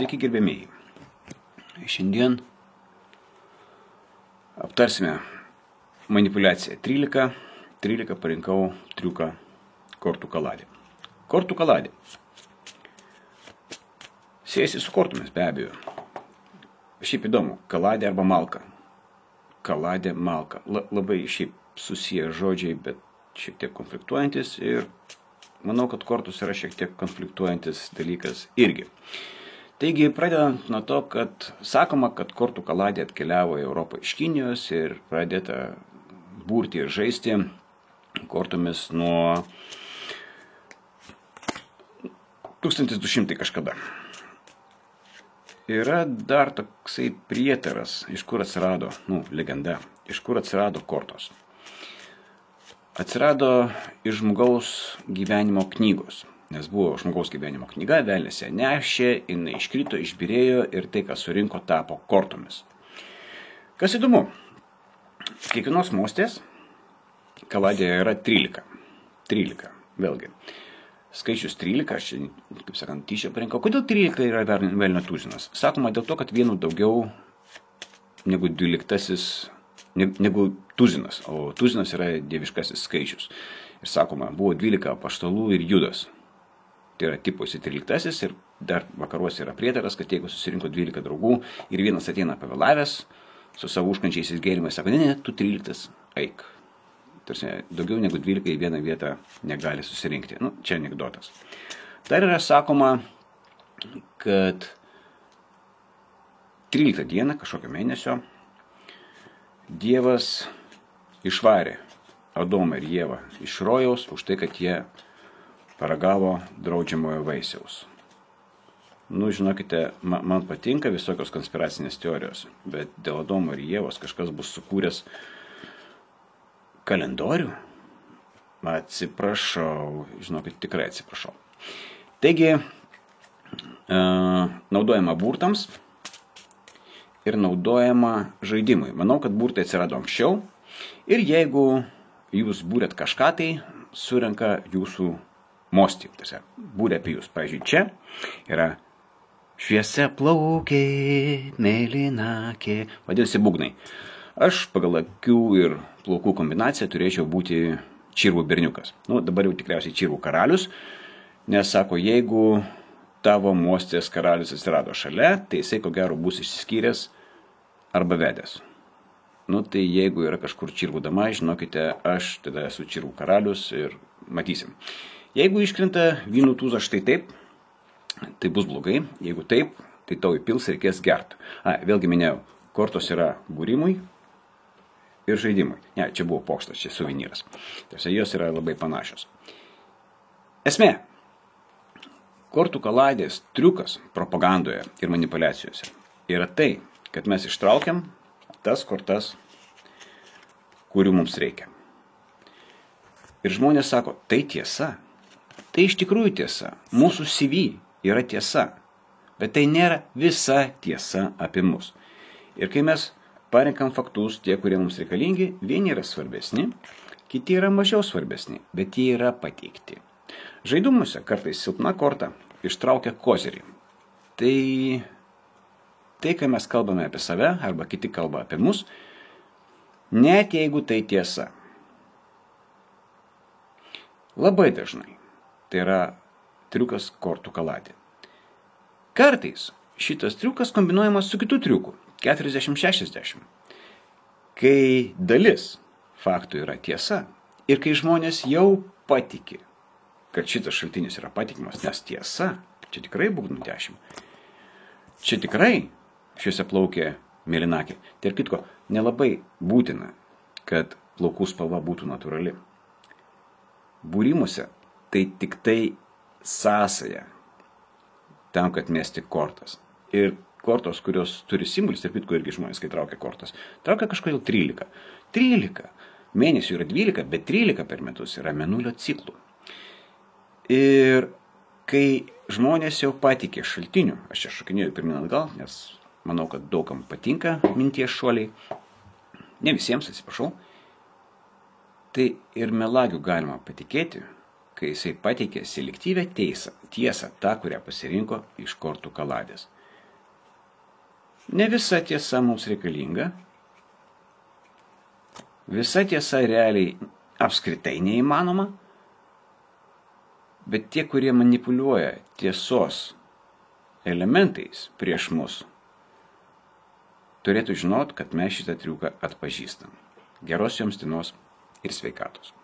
Sveiki gerbėmėjai. Šiandien aptarsime manipulaciją 13. 13 parinkau triuką kortų kaladė. Kortų kaladė. Siejasi su kortomis, be abejo. Šiaip įdomu, kaladė arba malka. Kaladė, malka. Labai šiaip susiję žodžiai, bet šiek tiek konfliktuojantis ir manau, kad kortos yra šiek tiek konfliktuojantis dalykas irgi. Taigi, pradedant nuo to, kad sakoma, kad kortų kaladė atkeliavo į Europą iš Kinijos ir pradėta burti ir žaisti kortomis nuo 1200 kažkada. Yra dar toksai prietaras, iš kur atsirado, legenda, iš kur atsirado kortos. Atsirado iš žmogaus gyvenimo knygos. Nes buvo žmogaus gyvenimo knyga, velnias ją nešė, jinai iškrito, išbyrėjo ir tai, kas surinko, tapo kortomis. Kas įdomu, kiekvienos mostės kaladėje yra 13. 13, vėlgi. Skaičius 13, aš, kaip sakant, tyčia parinkau. Kodėl 13 yra velnio tuzinas? Sakoma dėl to, kad vienu daugiau negu 12, negu tuzinas, o tuzinas yra dieviškasis skaičius. Ir sakoma, buvo 12 apaštalų ir Judas. Tai yra tiposi 13 ir dar vakaruose yra prietaras, kad jeigu susirinko 12 draugų ir vienas ateina pavėlavęs su savo užkančiais gėrimais, sako, ne, tu 13, eik. Tarsi daugiau negu 12 į vieną vietą negali susirinkti. Čia anekdotas. Dar yra sakoma, kad 13 dieną kažkokio mėnesio Dievas išvarė Adomą ir Ievą iš rojaus už tai, kad jie paragavo draudžiamojo vaisiaus. Žinokite, man patinka visokios konspiracinės teorijos, bet dėl Adomo ir Ievos kažkas bus sukūręs kalendorių. Atsiprašau, žinokit, tikrai atsiprašau. Taigi, naudojama burtams ir naudojama žaidimui. Manau, kad burtai atsirado anksčiau ir jeigu jūs būrėt kažką, tai surenka jūsų mostį. Būrė apie jūs. Pavyzdžiui, čia yra šviesia plaukė, mėlynakė. Vadinasi, būgnai. Aš pagal akių ir plaukų kombinaciją turėčiau būti čirvų berniukas. Dabar jau tikriausiai čirvų karalius, nes sako, jeigu tavo mostės karalius atsirado šalia, tai jisai ko gero bus išsiskyręs arba vedęs. Tai jeigu yra kažkur čirvų dama, žinokite, aš tada esu čirvų karalius ir matysim. Jeigu iškrenta vynų tūza štai taip, tai bus blogai. Jeigu taip, tai tau įpils reikės gert. Vėlgi minėjau, kortos yra būrimui ir žaidimui. Ne, čia buvo pokštas, čia suvenyras. Tiesa, jos yra labai panašios. Esmė. Kortų kaladės triukas propagandoje ir manipulacijose yra tai, kad mes ištraukiam tas kortas, kurių mums reikia. Ir žmonės sako, tai tiesa. Tai iš tikrųjų tiesa. Mūsų CV yra tiesa. Bet tai nėra visa tiesa apie mus. Ir kai mes parinkam faktus, tie, kurie mums reikalingi, vieni yra svarbesni, kiti yra mažiau svarbesni, bet jie yra pateikti. Žaidimuose kartais silpna korta ištraukia kozerį. Tai, kai mes kalbame apie save, arba kiti kalba apie mus, net jeigu tai tiesa. Labai dažnai. Tai yra triukas kortų kaladė. Kartais šitas triukas kombinuojamas su kitu triuku, 40-60. Kai dalis faktų yra tiesa ir kai žmonės jau patiki, kad šitas šaltinis yra patikimas, nes tiesa, čia tikrai būgnų 10. Čia tikrai šiuose plaukė mėlynakė. Tai ir kitko, nelabai būtina, kad plaukų spalva būtų natūrali. Būrimuose tai tik tai sąsaja tam, kad mesti kortas. Ir kortos, kurios turi simbolis, tarp kitko irgi žmonės, kai traukia kortas, traukia kažkodėl 13. 13 mėnesių yra 12, bet 13 per metus yra mėnulio ciklų. Ir kai žmonės jau patikė šaltiniu, aš čia šokinėjau pirmin atgal, nes manau, kad daugam patinka minties šuoliai, ne visiems, atsiprašau, tai ir melagių galima patikėti, kai jisai pateikė selektyvę tiesą, tą, kurią pasirinko iš kortų kaladės. Ne visa tiesa mums reikalinga, visa tiesa realiai apskritai neįmanoma, bet tie, kurie manipuliuoja tiesos elementais prieš mus, turėtų žinot, kad mes šitą triuką atpažįstam. Geros jums dienos ir sveikatos.